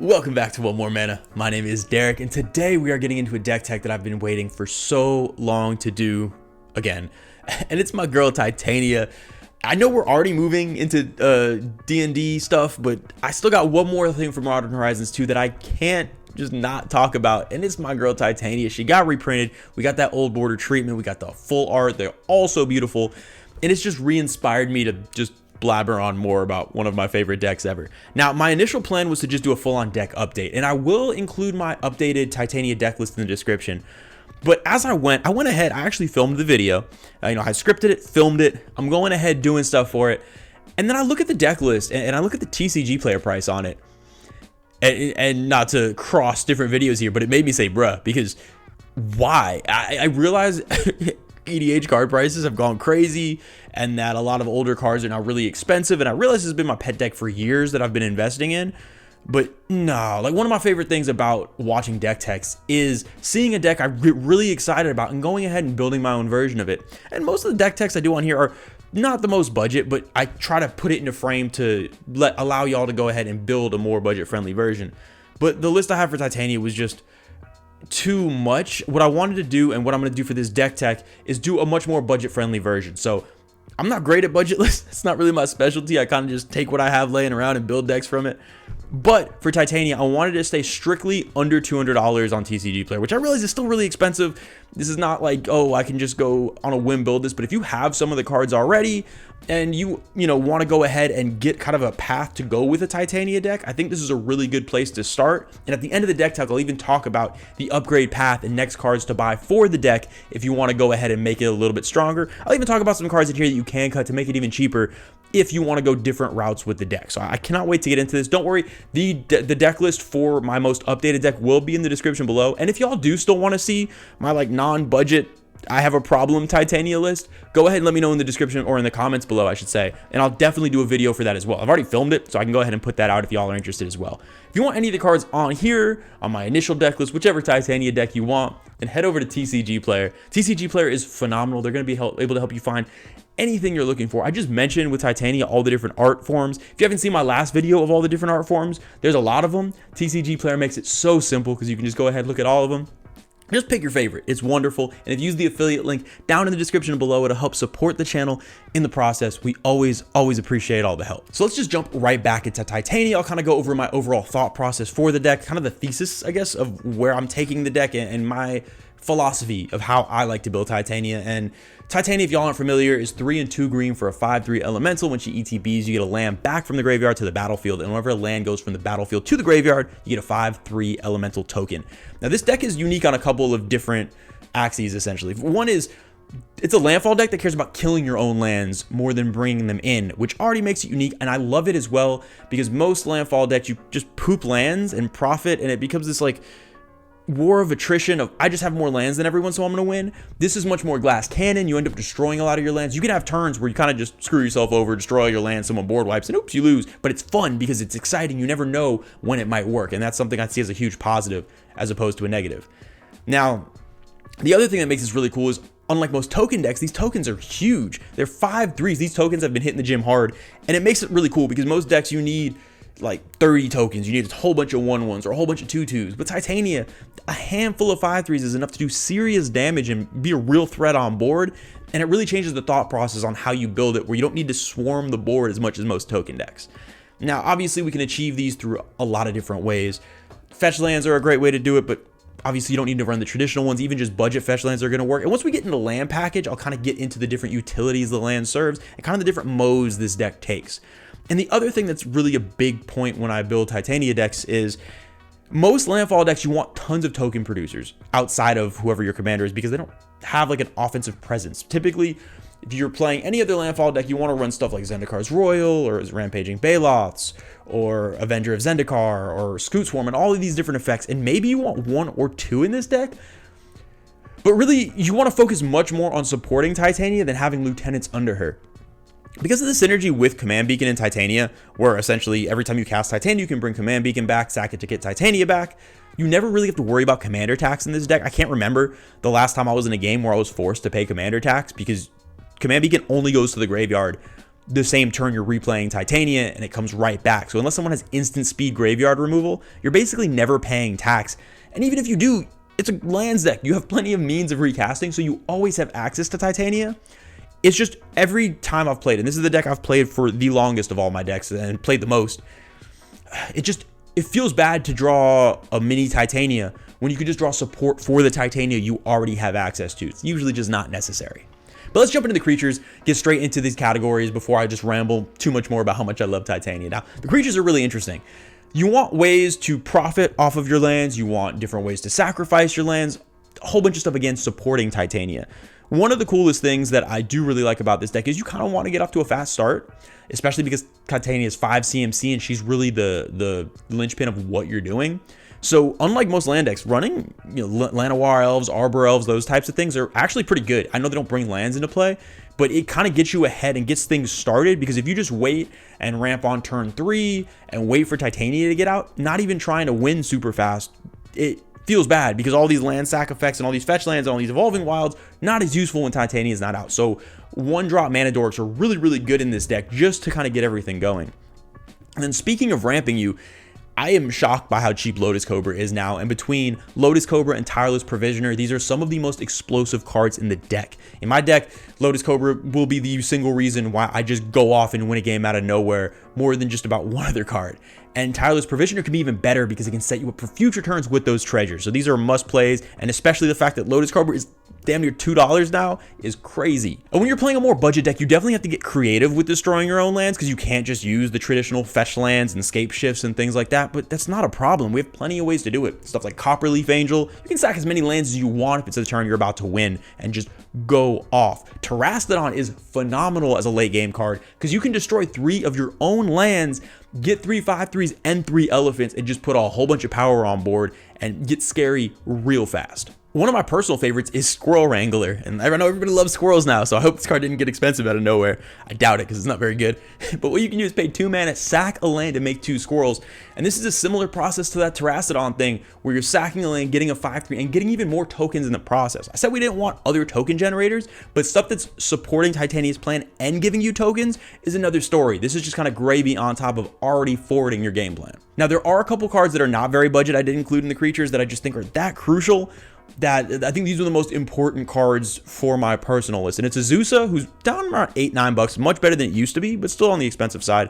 Welcome back to One More Mana. My name is Derik, and today we are getting into a deck tech that I've been waiting for so long to do again. And it's my girl Titania. I know we're already moving into D&D stuff, but I still got one more thing for Modern Horizons 2 that I can't just not talk about, and it's my girl Titania. She got reprinted. We got that old border treatment. We got the full art. They're all so beautiful, and it's just re-inspired me to just blabber on more about one of my favorite decks ever. Now, my initial plan was to just do a full-on deck update, and I will include my updated Titania deck list in the description. But as I went ahead, I actually filmed the video. I scripted it, filmed it. I'm going ahead doing stuff for it. And then I look at the deck list and I look at the TCG player price on it. And not to cross different videos here, but it made me say, bruh, because why? I realize EDH card prices have gone crazy and that a lot of older cards are now really expensive. And I realize this has been my pet deck for years that I've been investing in. But no, like one of my favorite things about watching deck techs is seeing a deck I'm really excited about and going ahead and building my own version of it. And most of the deck techs I do on here are not the most budget, but I try to put it in a frame to allow y'all to go ahead and build a more budget friendly version. But the list I have for Titania was just too much. What I wanted to do and what I'm going to do for this deck tech is do a much more budget friendly version. So I'm not great at budget lists. It's not really my specialty. I kind of just take what I have laying around and build decks from it. But for Titania, I wanted to stay strictly under $200 on TCG Player, which I realize is still really expensive. This is not like, oh, I can just go on a whim build this. But if you have some of the cards already and you want to go ahead and get kind of a path to go with a Titania deck, I think this is a really good place to start. And at the end of the deck tech, I'll even talk about the upgrade path and next cards to buy for the deck if you want to go ahead and make it a little bit stronger. I'll even talk about some cards in here that you can cut to make it even cheaper if you want to go different routes with the deck. So I cannot wait to get into this. Don't worry, the deck list for my most updated deck will be in the description below. And if y'all do still want to see my non-budget, I have a problem Titania list, go ahead and let me know in the description or in the comments below, I should say. And I'll definitely do a video for that as well. I've already filmed it, so I can go ahead and put that out if y'all are interested as well. If you want any of the cards on here, on my initial deck list, whichever Titania deck you want, then head over to TCG Player. TCG Player is phenomenal. They're going to be able to help you find anything you're looking for. I just mentioned with Titania all the different art forms. If you haven't seen my last video of all the different art forms, there's a lot of them. TCG Player makes it so simple because you can just go ahead and look at all of them. Just pick your favorite. It's wonderful. And if you use the affiliate link down in the description below, it'll help support the channel in the process. We always appreciate all the help. So let's just jump right back into Titania. I'll kind of go over my overall thought process for the deck, kind of the thesis, I guess, of where I'm taking the deck and my philosophy of how I like to build Titania. And Titania, if y'all aren't familiar, is 3 and 2 green for a 5/3 elemental. When she ETBs, you get a land back from the graveyard to the battlefield, and whenever a land goes from the battlefield to the graveyard, you get a 5/3 elemental token. Now, this deck is unique on a couple of different axes, essentially. One is, it's a landfall deck that cares about killing your own lands more than bringing them in, which already makes it unique, and I love it as well, because most landfall decks, you just poop lands and profit, and it becomes this, war of attrition of I just have more lands than everyone, so I'm going to win. This is much more glass cannon. You end up destroying a lot of your lands. You can have turns where you kind of just screw yourself over, destroy all your lands, someone board wipes, and oops, you lose. But it's fun because it's exciting. You never know when it might work, and that's something I see as a huge positive as opposed to a negative. Now, the other thing that makes this really cool is, unlike most token decks, these tokens are huge. They're 5/3s. These tokens have been hitting the gym hard, and it makes it really cool because most decks you need 30 tokens. You need a whole bunch of 1/1s or a whole bunch of 2/2s. But Titania, a handful of 5/3s is enough to do serious damage and be a real threat on board. And it really changes the thought process on how you build it, where you don't need to swarm the board as much as most token decks. Now, obviously, we can achieve these through a lot of different ways. Fetch lands are a great way to do it, but obviously you don't need to run the traditional ones. Even just budget fetch lands are going to work. And once we get into land package, I'll kind of get into the different utilities the land serves and kind of the different modes this deck takes. And the other thing that's really a big point when I build Titania decks is most landfall decks, you want tons of token producers outside of whoever your commander is because they don't have an offensive presence. Typically, if you're playing any other landfall deck, you want to run stuff like Zendikar's Royal or Rampaging Baloths or Avenger of Zendikar or Scoot Swarm and all of these different effects. And maybe you want 1 or 2 in this deck. But really, you want to focus much more on supporting Titania than having lieutenants under her. Because of the synergy with Command Beacon and Titania, where essentially every time you cast Titania, you can bring Command Beacon back, sack it to get Titania back. You never really have to worry about commander tax in this deck. I can't remember the last time I was in a game where I was forced to pay commander tax because Command Beacon only goes to the graveyard the same turn you're replaying Titania, and it comes right back. So unless someone has instant speed graveyard removal, you're basically never paying tax. And even if you do, it's a lands deck. You have plenty of means of recasting, so you always have access to Titania. It's just every time I've played, and this is the deck I've played for the longest of all my decks and played the most, it feels bad to draw a mini Titania when you could just draw support for the Titania you already have access to. It's usually just not necessary. But let's jump into the creatures, get straight into these categories before I just ramble too much more about how much I love Titania. Now, the creatures are really interesting. You want ways to profit off of your lands. You want different ways to sacrifice your lands. A whole bunch of stuff, again, supporting Titania. One of the coolest things that I do really like about this deck is you kind of want to get off to a fast start, especially because Titania is 5 CMC and she's really the linchpin of what you're doing. So unlike most land decks, running Llanowar Elves, Arbor Elves, those types of things are actually pretty good. I know they don't bring lands into play, but it kind of gets you ahead and gets things started, because if you just wait and ramp on turn 3 and wait for Titania to get out, not even trying to win super fast, it feels bad because all these land sack effects and all these fetch lands and all these evolving wilds, not as useful when Titania is not out. So 1-drop mana dorks are really, really good in this deck just to kind of get everything going. And then speaking of ramping you, I am shocked by how cheap Lotus Cobra is now, and between Lotus Cobra and Tireless Provisioner, these are some of the most explosive cards in the deck. In my deck, Lotus Cobra will be the single reason why I just go off and win a game out of nowhere more than just about one other card. And Tireless Provisioner can be even better because it can set you up for future turns with those treasures. So these are must plays, and especially the fact that Lotus Cobra is damn near $2 now is crazy. And when you're playing a more budget deck, you definitely have to get creative with destroying your own lands, because you can't just use the traditional fetch lands and escape shifts and things like that, but that's not a problem. We have plenty of ways to do it. Stuff like Copperleaf Angel, you can sack as many lands as you want if it's a turn you're about to win and just go off. Terastodon is phenomenal as a late game card because you can destroy 3 of your own lands, get 3 5/3s and 3 elephants, and just put a whole bunch of power on board and get scary real fast. One of my personal favorites is Squirrel Wrangler, and I know everybody loves squirrels now, so I hope this card didn't get expensive out of nowhere. I doubt it because it's not very good. But what you can do is pay 2 mana, sack a land, and make 2 squirrels. And this is a similar process to that Terastodon thing, where you're sacking a land, getting a 5/3, and getting even more tokens in the process. I said we didn't want other token generators, but stuff that's supporting Titania's plan and giving you tokens is another story. This is just kind of gravy on top of already forwarding your game plan. Now, there are a couple cards that are not very budget I did include in the creatures that I just think are that crucial, that I think these are the most important cards for my personal list. And it's Azusa, who's down around $8-9, much better than it used to be, but still on the expensive side.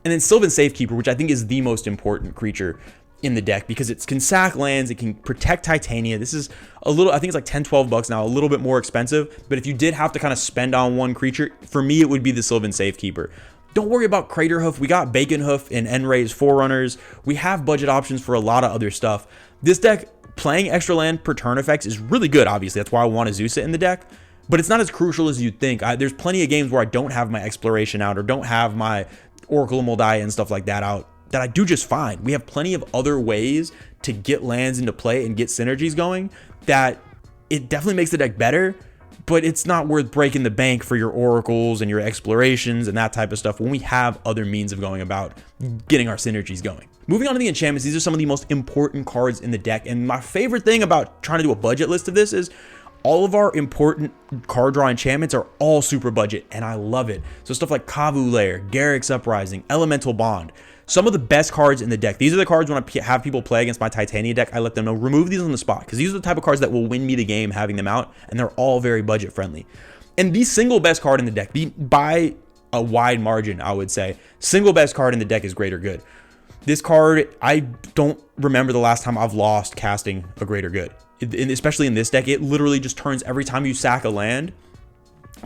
And then Sylvan Safekeeper, which I think is the most important creature in the deck because it can sack lands, it can protect Titania. This is a little, I think it's like $10-12 now, a little bit more expensive. But if you did have to kind of spend on one creature, for me, it would be the Sylvan Safekeeper. Don't worry about Craterhoof. We got Baconhoof and Enray's Forerunners. We have budget options for a lot of other stuff. This deck, playing extra land per turn effects is really good, obviously. That's why I want Azusa in the deck. But it's not as crucial as you'd think. There's plenty of games where I don't have my Exploration out or don't have my Oracle of Moldiah and stuff like that out that I do just fine. We have plenty of other ways to get lands into play and get synergies going that it definitely makes the deck better, but it's not worth breaking the bank for your Oracles and your Explorations and that type of stuff when we have other means of going about getting our synergies going. Moving on to the enchantments, these are some of the most important cards in the deck. And my favorite thing about trying to do a budget list of this is all of our important card draw enchantments are all super budget, and I love it. So stuff like Kavu Lair, Garruk's Uprising, Elemental Bond, some of the best cards in the deck. These are the cards when I have people play against my Titania deck, I let them know, remove these on the spot, because these are the type of cards that will win me the game having them out, and they're all very budget friendly. And the single best card in the deck, by a wide margin, I would say, single best card in the deck is Greater Good. This card, I don't remember the last time I've lost casting a Greater Good. Especially in this deck, it literally just turns every time you sack a land,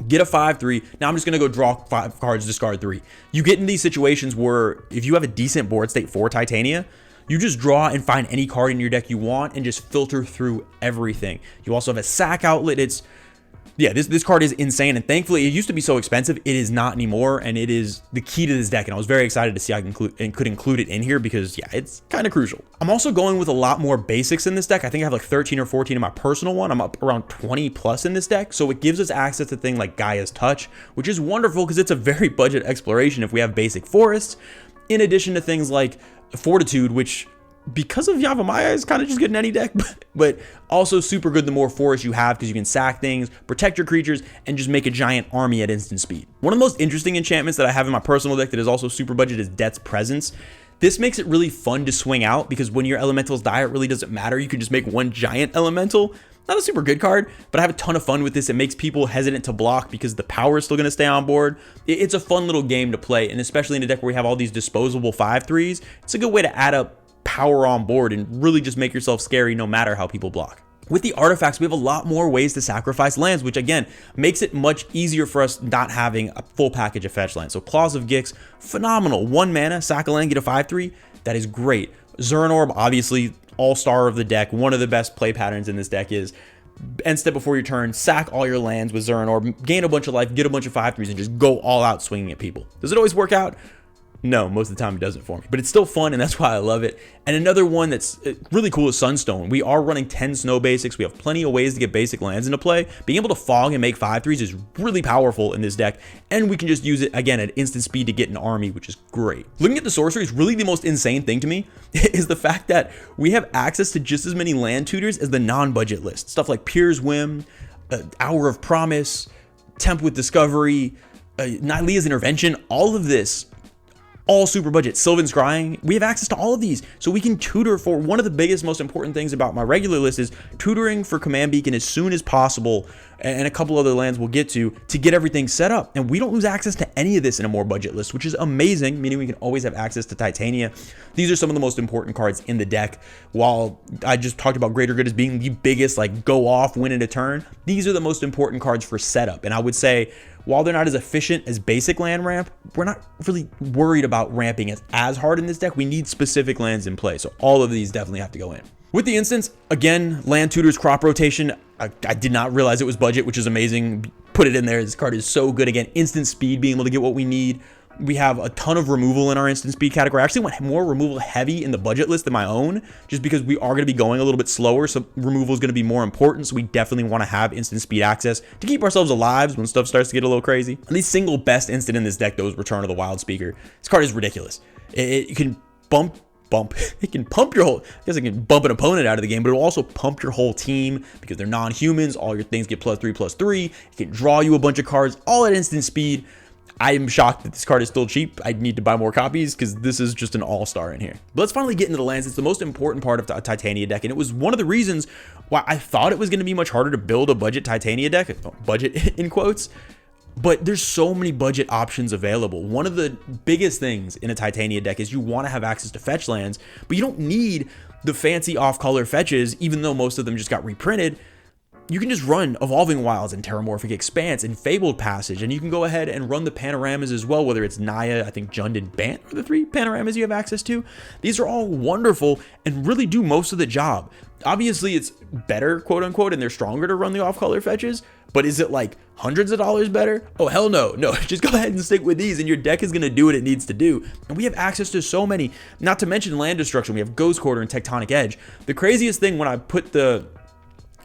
get a 5/3. Now I'm just going to go draw 5 cards, discard 3. You get in these situations where if you have a decent board state for Titania, you just draw and find any card in your deck you want and just filter through everything. You also have a sack outlet. This card is insane, and thankfully it used to be so expensive. It is not anymore, and it is the key to this deck, and I was very excited to see I could include it in here because, yeah, it's kind of crucial. I'm also going with a lot more basics in this deck. I think I have like 13 or 14 in my personal one. I'm up around 20 plus in this deck, so it gives us access to things like Gaia's Touch, which is wonderful because it's a very budget exploration if we have basic forests, in addition to things like Fortitude, which because of Yavimaya, is kind of just good in any deck, but also super good the more forest you have, because you can sack things, protect your creatures, and just make a giant army at instant speed. One of the most interesting enchantments that I have in my personal deck that is also super budget is Death's Presence. This makes it really fun to swing out, because when your elementals die, it really doesn't matter. You can just make one giant elemental. Not a super good card, but I have a ton of fun with this. It makes people hesitant to block because the power is still going to stay on board. It's a fun little game to play, and especially in a deck where we have all these disposable 5/3s, it's a good way to add up power on board and really just make yourself scary no matter how people block. With the artifacts, we have a lot more ways to sacrifice lands, which again makes it much easier for us not having a full package of fetch lands. So Claws of Gix, phenomenal. 1 mana, sack a land, get a 5/3. That is great. Zuran Orb, obviously all-star of the deck. One of the best play patterns in this deck is end step before your turn, sack all your lands with Zuran Orb, gain a bunch of life, get a bunch of 5/3s, and just go all out swinging at people. Does it always work out? No, most of the time it doesn't for me, but it's still fun, and that's why I love it. And another one that's really cool is Sunstone. We are running 10 snow basics. We have plenty of ways to get basic lands into play. Being able to fog and make 5/3s is really powerful in this deck, and we can just use it again at instant speed to get an army, which is great. Looking at the sorceries, really the most insane thing to me is the fact that we have access to just as many land tutors as the non-budget list. Stuff like Pier's Whim, Hour of Promise, Tempt with Discovery, Nylea's Intervention, all of this, all super budget. Sylvan's Scrying, we have access to all of these, so we can tutor for one of the biggest, most important things about my regular list is tutoring for Command Beacon as soon as possible, and a couple other lands we'll get to get everything set up. And we don't lose access to any of this in a more budget list, which is amazing, meaning we can always have access to Titania. These are some of the most important cards in the deck. While I just talked about Greater Good as being the biggest, like, go off, win in a turn, these are the most important cards for setup. And I would say, while they're not as efficient as basic land ramp, we're not really worried about ramping as hard in this deck. We need specific lands in play, so all of these definitely have to go in. With the instance, again, land tutors, crop rotation. I did not realize it was budget, which is amazing. Put it in there. This card is so good. Again, instant speed, being able to get what we need. We have a ton of removal in our instant speed category. I actually went more removal heavy in the budget list than my own, just because we are going to be going a little bit slower, so removal is going to be more important. So we definitely want to have instant speed access to keep ourselves alive when stuff starts to get a little crazy. And the single best instant in this deck, though, is Return of the Wild Speaker. This card is ridiculous. It can it can pump your whole, I guess it can bump an opponent out of the game, but it'll also pump your whole team because they're non-humans. All your things get +3/+3. It can draw you a bunch of cards all at instant speed. I am shocked that this card is still cheap. I need to buy more copies because this is just an all-star in here. But let's finally get into the lands. It's the most important part of the Titania deck, and it was one of the reasons why I thought it was going to be much harder to build a budget Titania deck, budget in quotes, but there's so many budget options available. One of the biggest things in a Titania deck is you want to have access to fetch lands, but you don't need the fancy off-color fetches, even though most of them just got reprinted. You can just run Evolving Wilds and Terramorphic Expanse and Fabled Passage, and you can go ahead and run the panoramas as well, whether it's Naya, I think Jund, and Bant are the 3 panoramas you have access to. These are all wonderful and really do most of the job. Obviously, it's better, quote unquote, and they're stronger to run the off-color fetches, but is it like hundreds of dollars better? Oh, hell no. No, just go ahead and stick with these, and your deck is going to do what it needs to do. And we have access to so many, not to mention land destruction. We have Ghost Quarter and Tectonic Edge. The craziest thing when I put the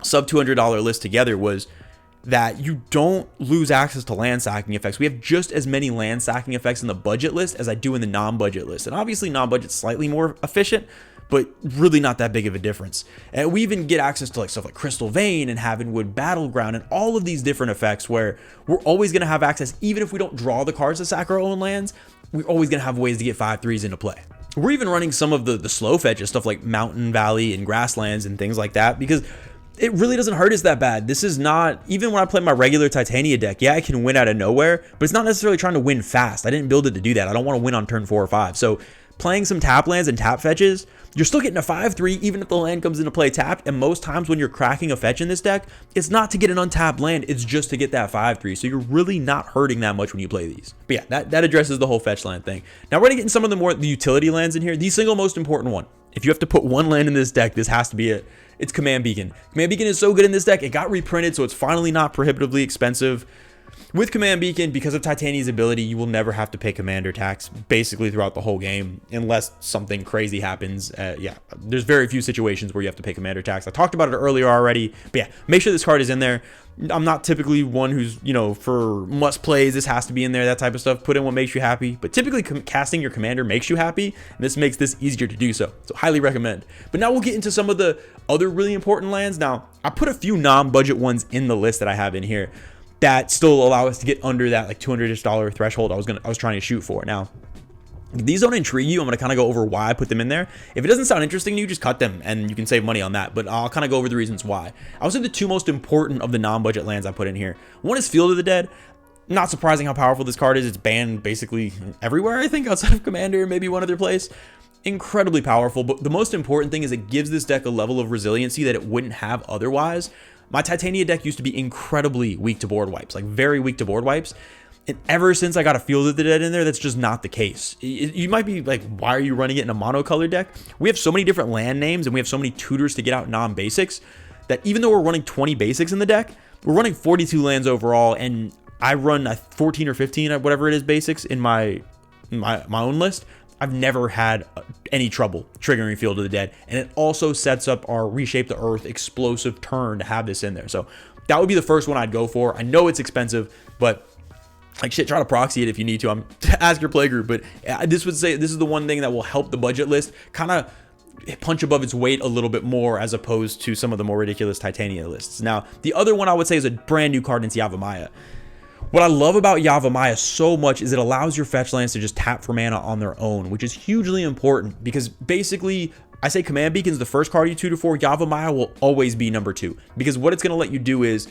sub $200 list together was that you don't lose access to land sacking effects. We have just as many land sacking effects in the budget list as I do in the non-budget list. And obviously non-budget's slightly more efficient, but really not that big of a difference. And we even get access to like stuff like Crystal Vein and Havenwood Battleground and all of these different effects where we're always going to have access. Even if we don't draw the cards to sack our own lands, we're always going to have ways to get 5/3s into play. We're even running some of the slow fetches, stuff like Mountain Valley and Grasslands and things like that, because it really doesn't hurt us that bad. This is not, even when I play my regular Titania deck, yeah, I can win out of nowhere, but it's not necessarily trying to win fast. I didn't build it to do that. I don't want to win on turn 4 or 5. So playing some tap lands and tap fetches, you're still getting a 5/3 even if the land comes into play tapped. And most times when you're cracking a fetch in this deck, it's not to get an untapped land, it's just to get that 5/3. So you're really not hurting that much when you play these. But yeah, that addresses the whole fetch land thing. Now we're gonna get in some of the utility lands in here. The single most important one, if you have to put one land in this deck, this has to be it. It's Command Beacon. Command Beacon is so good in this deck. It got reprinted, so it's finally not prohibitively expensive. With Command Beacon, because of Titania's ability, you will never have to pay commander tax basically throughout the whole game, unless something crazy happens. Yeah, there's very few situations where you have to pay commander tax. I talked about it earlier already, but yeah, make sure this card is in there. I'm not typically one who's, you know, for must plays, this has to be in there, that type of stuff. Put in what makes you happy, but typically casting your commander makes you happy, and this makes this easier to do so. So highly recommend. But now we'll get into some of the other really important lands. Now, I put a few non-budget ones in the list that I have in here that still allow us to get under that like $200 threshold I was trying to shoot for. Now, if these don't intrigue you, I'm going to kind of go over why I put them in there. If it doesn't sound interesting to you, just cut them and you can save money on that. But I'll kind of go over the reasons why. I would say the two most important of the non-budget lands I put in here. One is Field of the Dead. Not surprising how powerful this card is. It's banned basically everywhere, I think, outside of Commander and maybe one other place. Incredibly powerful. But the most important thing is it gives this deck a level of resiliency that it wouldn't have otherwise. My Titania deck used to be incredibly weak to board wipes, like very weak to board wipes. And ever since I got a Field of the Dead in there, that's just not the case. You might be like, why are you running it in a monocolor deck? We have so many different land names and we have so many tutors to get out non-basics that even though we're running 20 basics in the deck, we're running 42 lands overall. And I run 14 or 15, whatever it is, basics in my own list. I've never had any trouble triggering Field of the Dead. And it also sets up our Reshape the Earth explosive turn to have this in there. So that would be the first one I'd go for. I know it's expensive, but like shit, try to proxy it if you need to. Ask your playgroup, but this would say this is the one thing that will help the budget list kind of punch above its weight a little bit more as opposed to some of the more ridiculous Titania lists. Now, the other one I would say is a brand new card in Yavimaya. What I love about Yavimaya so much is it allows your fetch lands to just tap for mana on their own, which is hugely important because basically I say Command Beacon is the first card you 2-4. Yavimaya will always be number 2 because what it's going to let you do is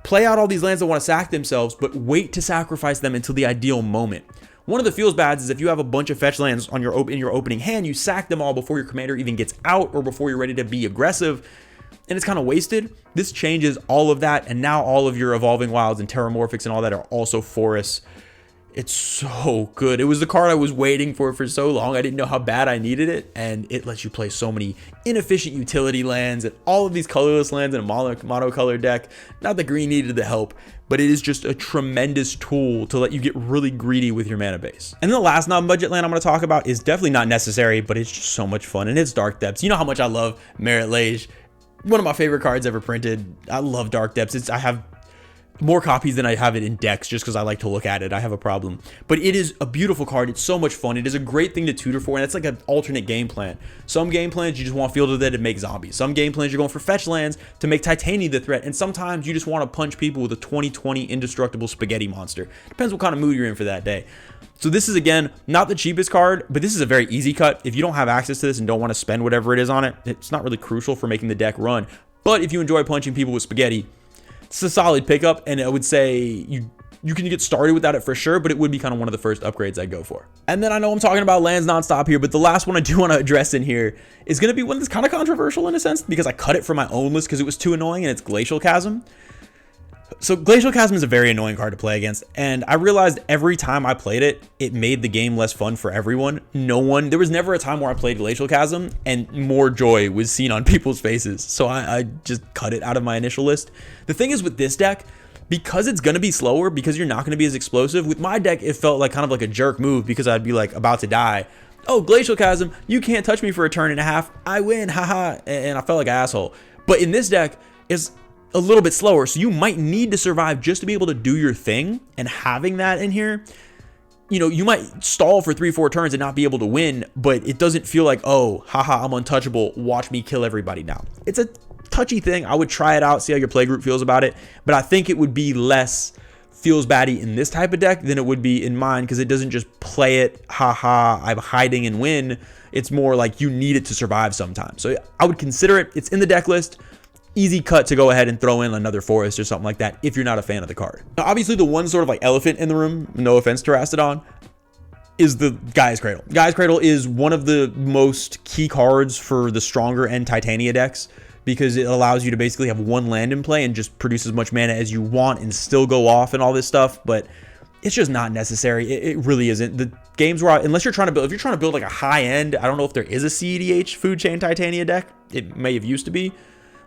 play out all these lands that want to sack themselves, but wait to sacrifice them until the ideal moment. One of the feels bads is if you have a bunch of fetch lands on in your opening hand, you sack them all before your commander even gets out or before you're ready to be aggressive, and it's kind of wasted. This changes all of that, and now all of your Evolving Wilds and Terramorphics and all that are also forests. It's so good. It was the card I was waiting for so long. I didn't know how bad I needed it, and it lets you play so many inefficient utility lands and all of these colorless lands in a monocolor deck. Not that green needed the help, but it is just a tremendous tool to let you get really greedy with your mana base. And then the last non-budget land I'm going to talk about is definitely not necessary, but it's just so much fun, and it's Dark Depths. You know how much I love Merit Lage. One of my favorite cards ever printed. I love Dark Depths. I have more copies than I have it in decks just because I like to look at it. I have a problem. But it is a beautiful card. It's so much fun. It is a great thing to tutor for, and it's like an alternate game plan. Some game plans you just want Field of the Dead to make zombies. Some game plans you're going for fetch lands to make Titania the threat, and sometimes you just want to punch people with a 20/20 indestructible spaghetti monster. Depends what kind of mood you're in for that day. So this is, again, not the cheapest card, but this is a very easy cut. If you don't have access to this and don't want to spend whatever it is on it, it's not really crucial for making the deck run. But if you enjoy punching people with spaghetti, it's a solid pickup, and I would say you can get started without it for sure, but it would be kind of one of the first upgrades I'd go for. And then I know I'm talking about lands nonstop here, but the last one I do want to address in here is going to be one that's kind of controversial in a sense because I cut it from my own list because it was too annoying, and it's Glacial Chasm. So Glacial Chasm is a very annoying card to play against, and I realized every time I played it, it made the game less fun for everyone. There was never a time where I played Glacial Chasm and more joy was seen on people's faces, so I just cut it out of my initial list. The thing is with this deck, because it's going to be slower, because you're not going to be as explosive, with my deck, it felt like kind of like a jerk move because I'd be like about to die. Oh, Glacial Chasm, you can't touch me for a turn and a half. I win, haha, and I felt like an asshole. But in this deck, it's a little bit slower, so you might need to survive just to be able to do your thing, and having that in here, you know, you might stall for 3-4 turns and not be able to win, but it doesn't feel like, oh, haha, I'm untouchable, watch me kill everybody now. It's a touchy thing. I would try it out, see how your playgroup feels about it, but I think it would be less feels baddie in this type of deck than it would be in mine because it doesn't just play it, haha, I'm hiding and win. It's more like you need it to survive sometimes. So I would consider it. It's in the deck list. Easy cut to go ahead and throw in another forest or something like that if you're not a fan of the card. Now, obviously, the one sort of like elephant in the room, no offense to Rastodon, is the Gaia's Cradle. Gaia's Cradle is one of the most key cards for the stronger end Titania decks because it allows you to basically have one land in play and just produce as much mana as you want and still go off and all this stuff, but it's just not necessary. It really isn't. The games where, unless you're trying to build, if you're trying to build like a high end, I don't know if there is a CEDH Food Chain Titania deck. It may have used to be.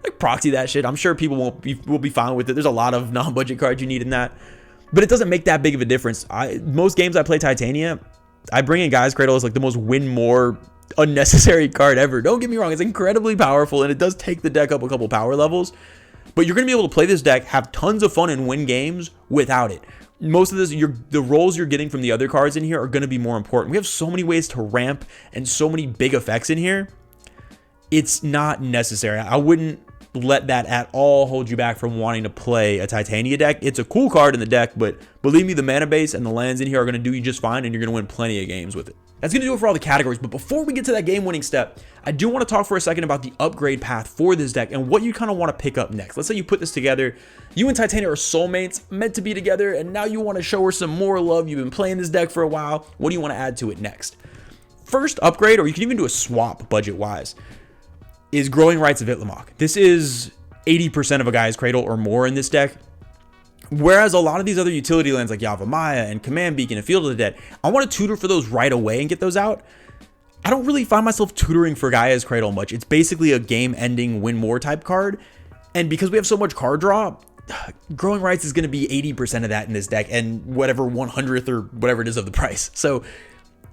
Like proxy that shit. I'm sure people will be fine with it. There's a lot of non-budget cards you need in that. but it doesn't make that big of a difference. Most games I play Titania, I bring in Gaia's Cradle as like the most win more unnecessary card ever. Don't get me wrong, it's incredibly powerful and it does take the deck up a couple power levels, but you're going to be able to play this deck, have tons of fun and win games without it. Most of this, the rolls you're getting from the other cards in here are going to be more important. We have so many ways to ramp and so many big effects in here. It's not necessary. I wouldn't let that at all hold you back from wanting to play a Titania deck. It's a cool card in the deck, but believe me, the mana base and the lands in here are going to do you just fine, and you're going to win plenty of games with it. That's going to do it for all the categories, but before we get to that game-winning step, I do want to talk for a second about the upgrade path for this deck and what you kind of want to pick up next. Let's say you put this together, you and Titania are soulmates, meant to be together, and now you want to show her some more love. You've been playing this deck for a while. What do you want to add to it next? First upgrade, or you can even do a swap budget-wise, is Growing Rites of Itlimoc. This is 80% of a Gaia's Cradle or more in this deck. Whereas a lot of these other utility lands like Yavimaya and Command Beacon and Field of the Dead, I want to tutor for those right away and get those out. I don't really find myself tutoring for Gaia's Cradle much. It's basically a game-ending win more type card. And because we have so much card draw, Growing Rites is going to be 80% of that in this deck and whatever 100th or whatever it is of the price. So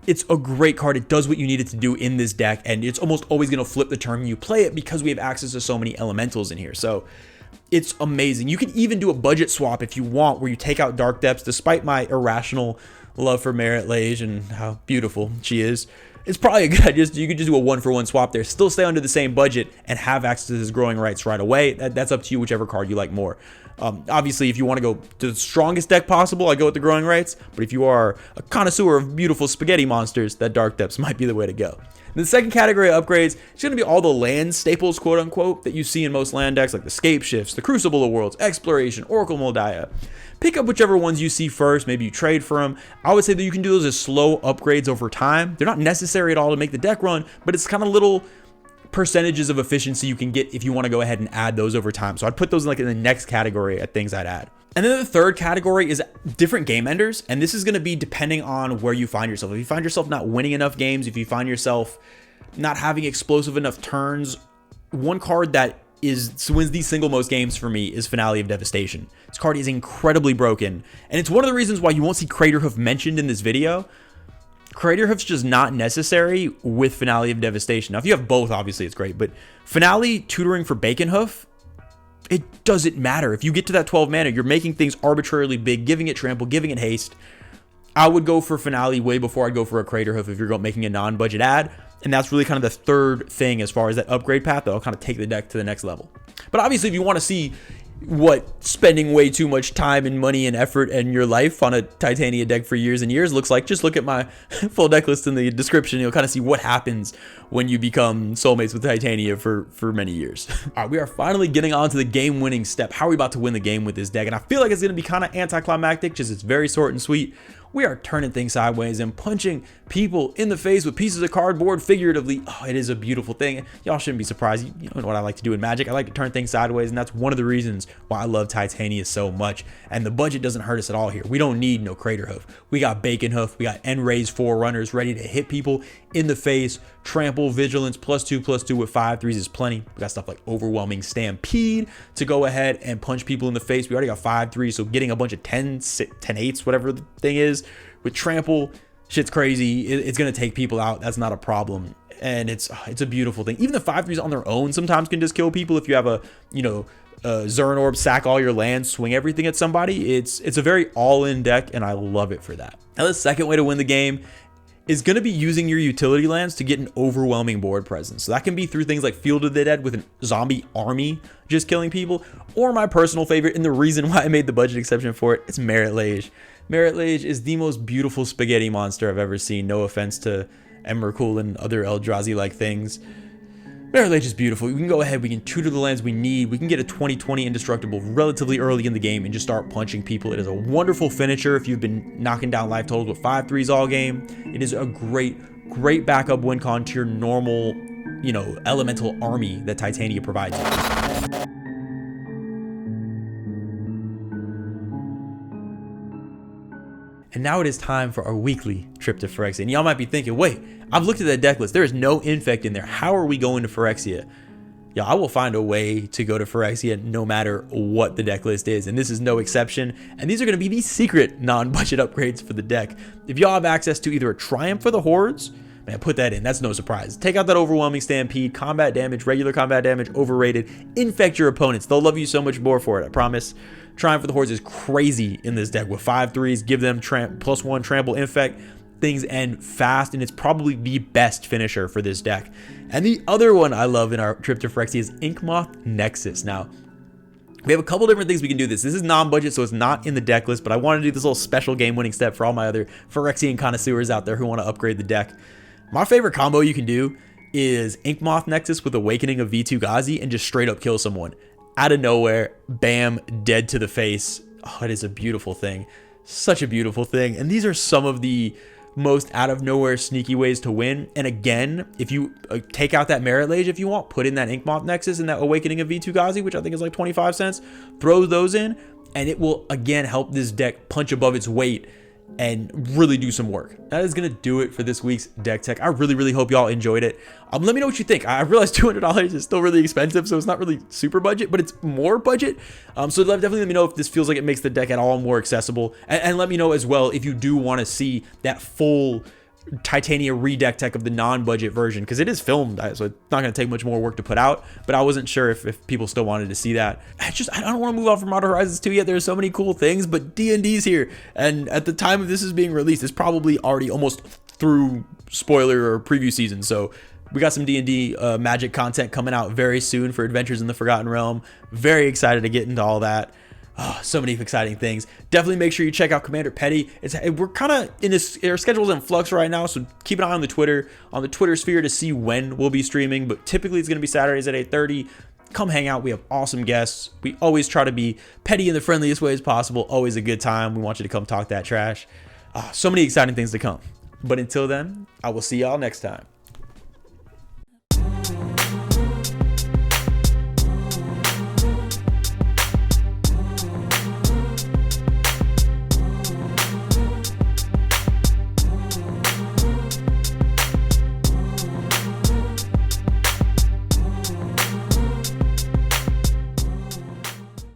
it's a great card. It does what you need it to do in this deck, and it's almost always going to flip the turn you play it because we have access to so many elementals in here. So it's amazing. You can even do a budget swap if you want, where you take out Dark Depths. Despite my irrational love for Merit Lage and how beautiful she is, it's probably a good idea. You could just do a 1-for-1 swap there, still stay under the same budget, and have access to his Growing Rites right away. That's up to you, whichever card you like more. Obviously, if you want to go to the strongest deck possible, I go with the Growing Rites. But if you are a connoisseur of beautiful spaghetti monsters, that Dark Depths might be the way to go. And the second category of upgrades is going to be all the land staples, quote unquote, that you see in most land decks, like the Scape Shifts, the Crucible of Worlds, Exploration, Oracle Moldiah. Pick up whichever ones you see first. Maybe you trade for them. I would say that you can do those as slow upgrades over time. They're not necessary at all to make the deck run, but it's kind of little percentages of efficiency you can get if you want to go ahead and add those over time. So I'd put those in the next category of things I'd add. And then the third category is different game enders, and this is going to be depending on where you find yourself. If you find yourself not winning enough games, if you find yourself not having explosive enough turns, one card that wins the single most games for me is Finale of Devastation. This card is incredibly broken, and it's one of the reasons why you won't see Craterhoof mentioned in this video. Craterhoof's just not necessary with Finale of Devastation. Now, if you have both, obviously it's great, but Finale tutoring for Baconhoof, it doesn't matter. If you get to that 12 mana, you're making things arbitrarily big, giving it trample, giving it haste. I would go for Finale way before I'd go for a Craterhoof if you're making a non-budget ad. And that's really kind of the third thing as far as that upgrade path that'll kind of take the deck to the next level. But obviously, if you want to see what spending way too much time and money and effort and your life on a Titania deck for years and years looks like, just look at my full deck list in the description. You'll kind of see what happens when you become soulmates with Titania for many years. All right, we are finally getting on to the game-winning step. How are we about to win the game with this deck? And I feel like it's going to be kind of anticlimactic, just it's very short and sweet. We are turning things sideways and punching people in the face with pieces of cardboard figuratively. Oh, it is a beautiful thing. Y'all shouldn't be surprised. You know what I like to do in Magic. I like to turn things sideways, and that's one of the reasons why I love Titania so much. And the budget doesn't hurt us at all here. We don't need no Craterhoof. We got Baconhoof. We got Enray's Forerunners ready to hit people in the face. Trample, Vigilance, +2/+2 with 5/3s is plenty. We got stuff like Overwhelming Stampede to go ahead and punch people in the face. We already got 5/3s, so getting a bunch of 10/8s, whatever the thing is, with Trample, shit's crazy. It's going to take people out. That's not a problem. And it's a beautiful thing. Even the 5/3s on their own sometimes can just kill people if you have a, Zern Orb, sack all your lands, swing everything at somebody. It's a very all-in deck, and I love it for that. Now, the second way to win the game is going to be using your utility lands to get an overwhelming board presence. So that can be through things like Field of the Dead with a zombie army just killing people, or my personal favorite, and the reason why I made the budget exception for it, it's Merit Lage. Merit Lage is the most beautiful spaghetti monster I've ever seen. No offense to Emrakul and other Eldrazi-like things. Merit Lage is beautiful. We can go ahead, we can tutor the lands we need, we can get a 20/20 indestructible relatively early in the game and just start punching people. It is a wonderful finisher if you've been knocking down life totals with 5/3s all game. It is a great backup win con to your normal, elemental army that Titania provides you. And now it is time for our weekly trip to Phyrexia. And y'all might be thinking, wait, I've looked at that deck list. There is no Infect in there. How are we going to Phyrexia? Yeah, I will find a way to go to Phyrexia no matter what the deck list is, and this is no exception. And these are going to be the secret non-budget upgrades for the deck. If y'all have access to either a Triumph for the Hordes, man, put that in. That's no surprise. Take out that overwhelming Stampede, combat damage, regular combat damage, overrated. Infect your opponents. They'll love you so much more for it, I promise. Triumph for the Hordes is crazy in this deck with 5/3s. Give them +1 trample, infect. Things end fast, and it's probably the best finisher for this deck. And the other one I love in our trip to Phyrexia is Inkmoth Nexus. Now, we have a couple different things we can do this. This is non-budget, so it's not in the deck list, but I want to do this little special game-winning step for all my other Phyrexian connoisseurs out there who want to upgrade the deck. My favorite combo you can do is Inkmoth Nexus with Awakening of V2 Ghazi and just straight up kill someone. Out of nowhere, bam, dead to the face. Oh, it is a beautiful thing. Such a beautiful thing. And these are some of the most out of nowhere sneaky ways to win. And again, if you take out that Merit Lage, if you want, put in that Inkmoth Nexus and that Awakening of V2 Ghazi, which I think is like 25 cents, throw those in, and it will again help this deck punch above its weight and really do some work. That is gonna do it for this week's deck tech. I really hope y'all enjoyed it. Let me know what you think. I realize $200 is still really expensive, so it's not really super budget, but it's more budget. So definitely let me know if this feels like it makes the deck at all more accessible, and let me know as well if you do want to see that full Titania redeck tech of the non-budget version, because it is filmed, so it's not going to take much more work to put out, but I wasn't sure if people still wanted to see that. I don't want to move on from Modern Horizons 2 yet. There's so many cool things, but D&D's here, and at the time of this is being released, it's probably already almost through spoiler or preview season, so we got some D&D Magic content coming out very soon for Adventures in the Forgotten Realm. Very excited to get into all that. Oh, so many exciting things. Definitely make sure you check out Commander Petty. We're kind of in this, our schedule's in flux right now, so keep an eye on the Twitter sphere to see when we'll be streaming, but typically it's going to be Saturdays at 8:30. Come hang out. We have awesome guests. We always try to be petty in the friendliest ways possible. Always a good time. We want you to come talk that trash. So many exciting things to come. But until then, I will see y'all next time.